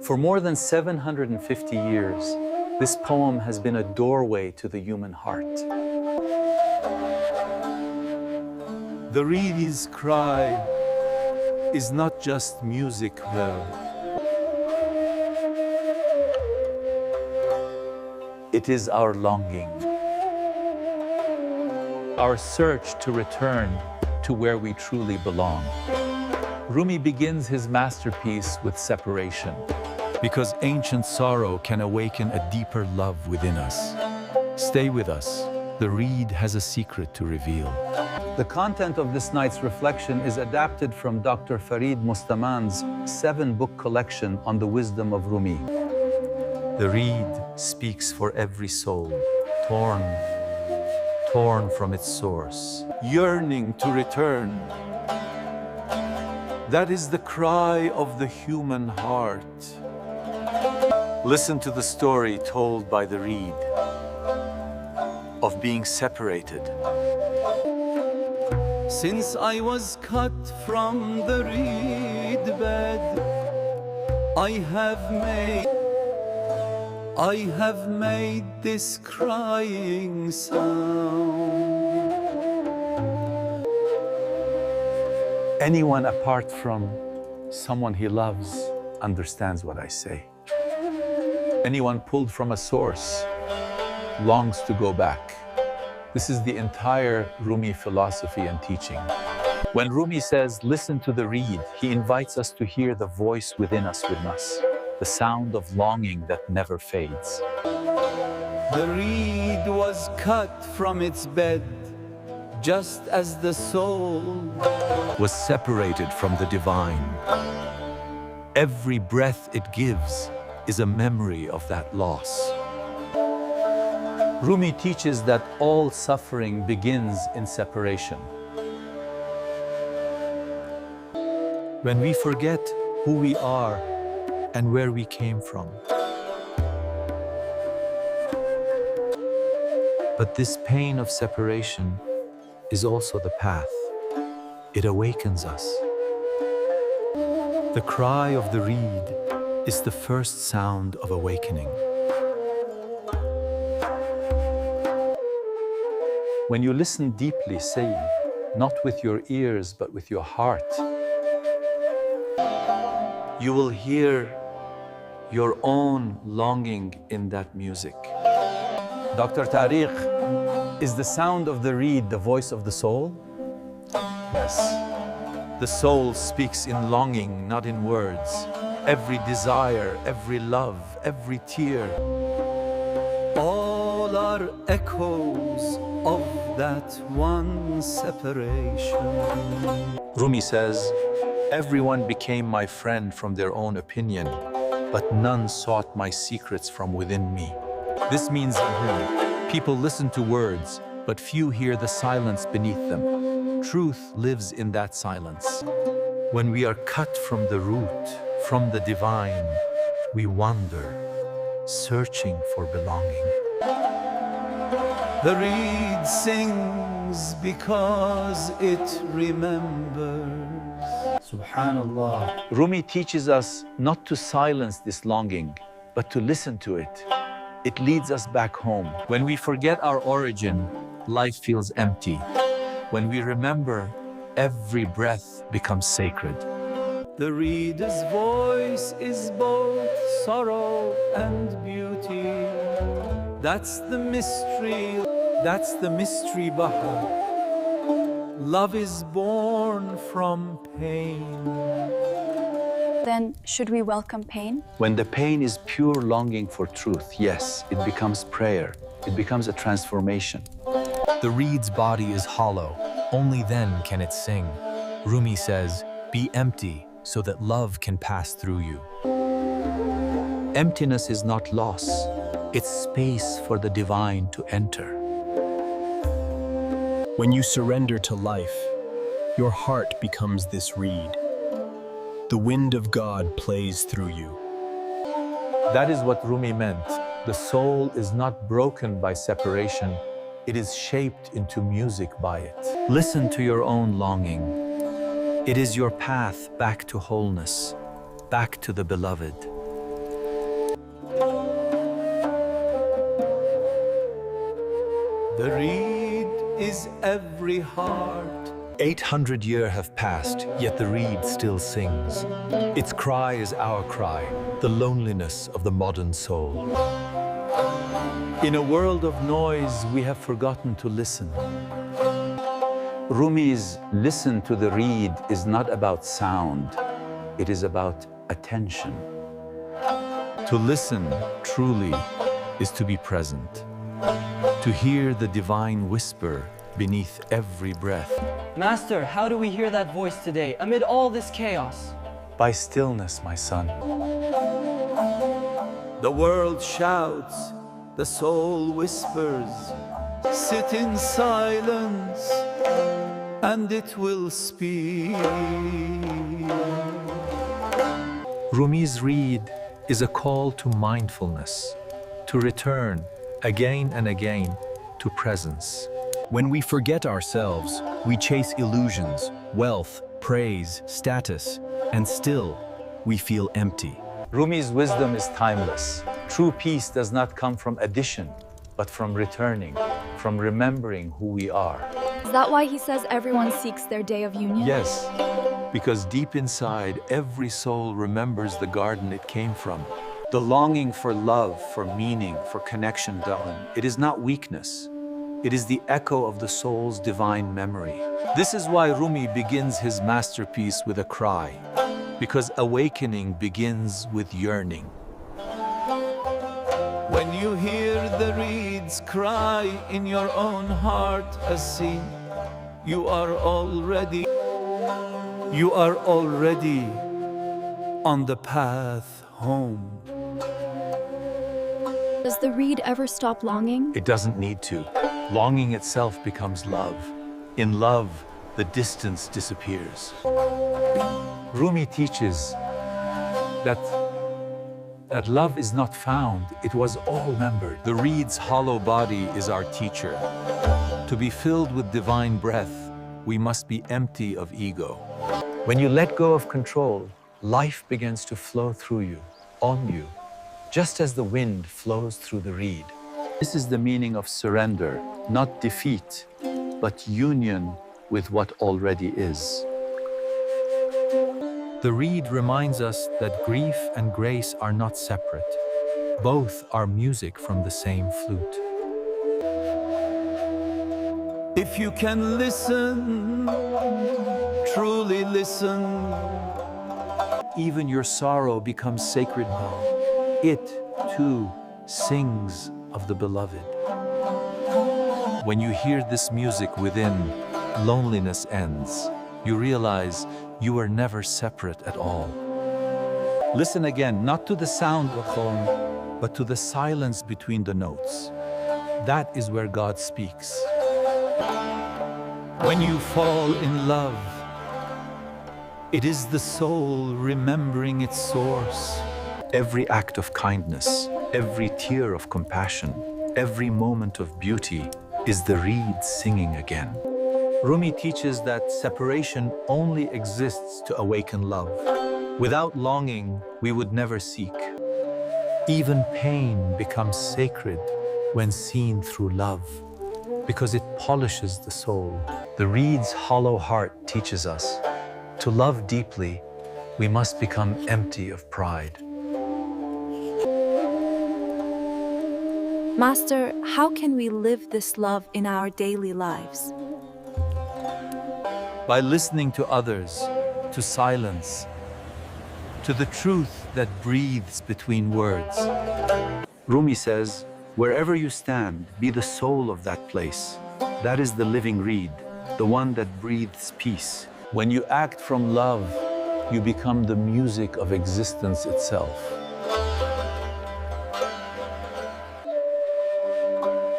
For more than 750 years, this poem has been a doorway to the human heart. The reed's cry is not just music, though. It is our longing, our search to return to where we truly belong. Rumi begins his masterpiece with separation, because ancient sorrow can awaken a deeper love within us. Stay with us. The reed has a secret to reveal. The content of this night's reflection is adapted from Dr. Farid Mostamand's 7-book collection on the wisdom of Rumi. The reed speaks for every soul, torn from its source, yearning to return. That is the cry of the human heart. Listen to the story told by the reed of being separated. Since I was cut from the reed bed, I have made this crying sound. Anyone apart from someone he loves understands what I say. Anyone pulled from a source longs to go back. This is the entire Rumi philosophy and teaching. When Rumi says, listen to the reed, he invites us to hear the voice within us, the sound of longing that never fades. The reed was cut from its bed, just as the soul was separated from the divine. Every breath it gives is a memory of that loss. Rumi teaches that all suffering begins in separation. When we forget who we are and where we came from. But this pain of separation is also the path. It awakens us. The cry of the reed is the first sound of awakening. When you listen deeply, say, not with your ears, but with your heart, you will hear your own longing in that music. Dr. Tariq, is the sound of the reed the voice of the soul? Yes. The soul speaks in longing, not in words. Every desire, every love, every tear, all are echoes of that one separation. Rumi says, everyone became my friend from their own opinion, but none sought my secrets from within me. This means people listen to words, but few hear the silence beneath them. Truth lives in that silence. When we are cut from the root, from the divine, we wander, searching for belonging. The reed sings because it remembers. Subhanallah. Rumi teaches us not to silence this longing, but to listen to it. It leads us back home. When we forget our origin, life feels empty. When we remember, every breath becomes sacred. The reed's voice is both sorrow and beauty. That's the mystery Bahar. Love is born from pain. Then should we welcome pain? When the pain is pure longing for truth, yes, it becomes prayer. It becomes a transformation. The reed's body is hollow. Only then can it sing. Rumi says, be empty so that love can pass through you. Emptiness is not loss. It's space for the divine to enter. When you surrender to life, your heart becomes this reed. The wind of God plays through you. That is what Rumi meant. The soul is not broken by separation. It is shaped into music by it. Listen to your own longing. It is your path back to wholeness, back to the beloved. The reed is every heart. 800 years have passed, yet the reed still sings. Its cry is our cry, the loneliness of the modern soul. In a world of noise, we have forgotten to listen. Rumi's listen to the reed is not about sound, it is about attention. To listen truly is to be present, to hear the divine whisper beneath every breath. Master, how do we hear that voice today, amid all this chaos? By stillness, my son. The world shouts, the soul whispers. Sit in silence, and it will speak. Rumi's reed is a call to mindfulness, to return again and again to presence. When we forget ourselves, we chase illusions, wealth, praise, status, and still we feel empty. Rumi's wisdom is timeless. True peace does not come from addition, but from returning, from remembering who we are. Is that why he says everyone seeks their day of union? Yes, because deep inside, every soul remembers the garden it came from. The longing for love, for meaning, for connection, darling, it is not weakness. It is the echo of the soul's divine memory. This is why Rumi begins his masterpiece with a cry, because awakening begins with yearning. When you hear the reeds cry in your own heart a sea, you are already on the path home. Does the reed ever stop longing? It doesn't need to. Longing itself becomes love. In love, the distance disappears. Rumi teaches that love is not found, it was all remembered. The reed's hollow body is our teacher. To be filled with divine breath, we must be empty of ego. When you let go of control, life begins to flow through you, on you, just as the wind flows through the reed. This is the meaning of surrender, not defeat, but union with what already is. The reed reminds us that grief and grace are not separate. Both are music from the same flute. If you can listen, truly listen, even your sorrow becomes sacred now. It, too, sings of the beloved. When you hear this music within, loneliness ends. You realize you are never separate at all. Listen again, not to the sound of phone, but to the silence between the notes. That is where God speaks. When you fall in love, it is the soul remembering its source. Every act of kindness, every tear of compassion, every moment of beauty is the reed singing again. Rumi teaches that separation only exists to awaken love. Without longing, we would never seek. Even pain becomes sacred when seen through love, because it polishes the soul. The reed's hollow heart teaches us to love deeply, we must become empty of pride. Master, how can we live this love in our daily lives? By listening to others, to silence, to the truth that breathes between words. Rumi says, wherever you stand, be the soul of that place. That is the living reed, the one that breathes peace. When you act from love, you become the music of existence itself.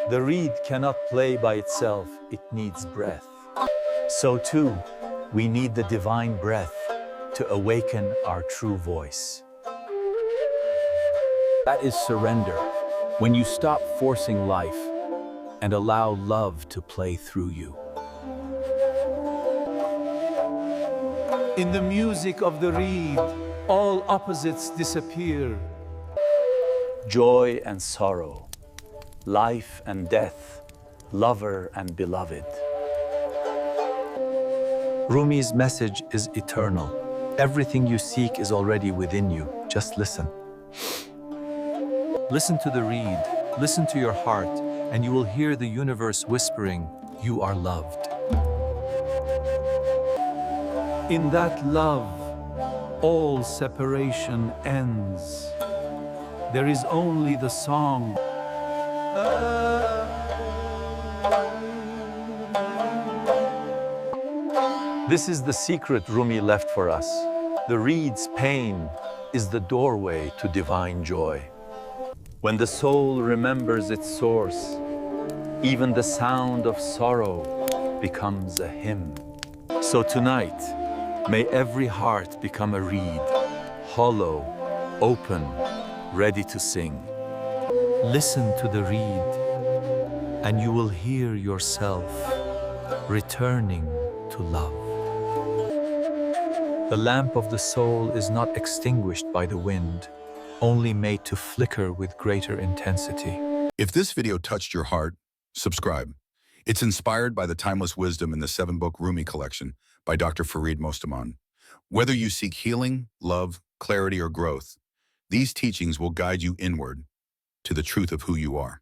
The reed cannot play by itself, it needs breath. So too, we need the divine breath to awaken our true voice. That is surrender, when you stop forcing life and allow love to play through you. In the music of the reed, all opposites disappear. Joy and sorrow, life and death, lover and beloved. Rumi's message is eternal. Everything you seek is already within you. Just listen. Listen to the reed, listen to your heart, and you will hear the universe whispering, "You are loved." In that love, all separation ends. There is only the song. This is the secret Rumi left for us. The reed's pain is the doorway to divine joy. When the soul remembers its source, even the sound of sorrow becomes a hymn. So tonight, may every heart become a reed, hollow, open, ready to sing. Listen to the reed, and you will hear yourself returning to love. The lamp of the soul is not extinguished by the wind, only made to flicker with greater intensity. If this video touched your heart, subscribe. It's inspired by the timeless wisdom in the 7-book Rumi collection by Dr. Farid Mostamand. Whether you seek healing, love, clarity, or growth, these teachings will guide you inward to the truth of who you are.